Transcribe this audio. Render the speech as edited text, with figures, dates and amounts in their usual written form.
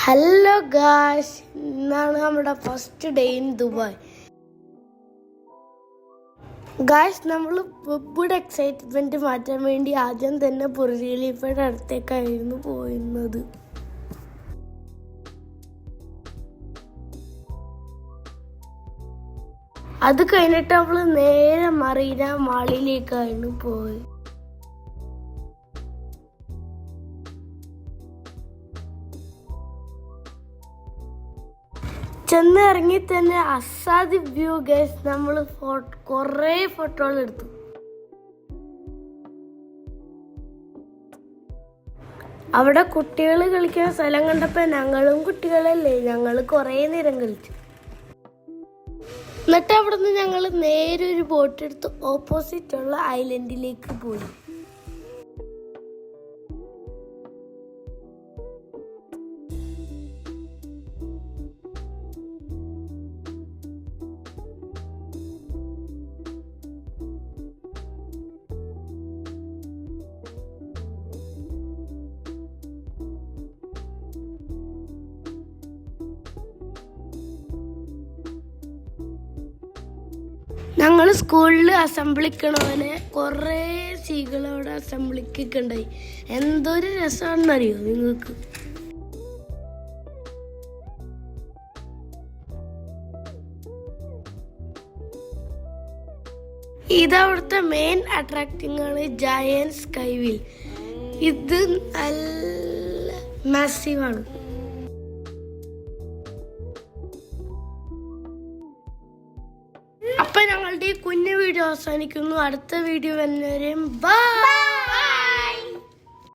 Hello guys, ഇന്നാണ് നമ്മുടെ first day in Dubai. Guys, നമ്മൾ ഇവിടെ എക്സൈറ്റ്മെന്റ് മാറ്റാൻ വേണ്ടി ആദ്യം തന്നെ ബുർജ് ഖലീഫയുടെ അടുത്തേക്കായിരുന്നു പോയിരുന്നത്. അത് കഴിഞ്ഞിട്ട് നമ്മൾ നേരെ മറീന മാളിലേക്കായിരുന്നു പോയത്. ചെന്ന് ഇറങ്ങി തന്നെ അസാധ്യ വ്യൂ ഗൈസ്. നമ്മൾ കുറേ ഫോട്ടോകൾ എടുത്തു. അവിടെ കുട്ടികൾ കളിക്കുന്ന സ്ഥലം കണ്ടപ്പോൾ ഞങ്ങളും കുട്ടികളല്ലേ, ഞങ്ങൾ കുറേ നേരം കളിച്ചു. എന്നിട്ട് അവിടെ നിന്ന് ഞങ്ങൾ നേരെ ഒരു ബോട്ട് എടുത്ത് ഓപ്പോസിറ്റ് ഉള്ള ഐലൻഡിലേക്ക് പോയി. ഞങ്ങൾ സ്കൂളിൽ അസംബ്ലിക്കണ പോലെ കുറേ സ്ത്രീകളവിടെ അസംബ്ലിക്കൊക്കെ ഉണ്ടായി. എന്തൊരു രസമാണെന്നറിയോ നിങ്ങൾക്ക്? ഇതവിടുത്തെ മെയിൻ അട്രാക്റ്റിംഗ് ആണ് ജയന്റ് സ്കൈ വീൽ. ഇത് നല്ല മാസീവാണ്. അപ്പൊ ഞങ്ങളുടെ ഈ കുഞ്ഞു വീഡിയോ അവസാനിക്കുന്നു. അടുത്ത വീഡിയോ വരുന്നവരെയും ബൈ.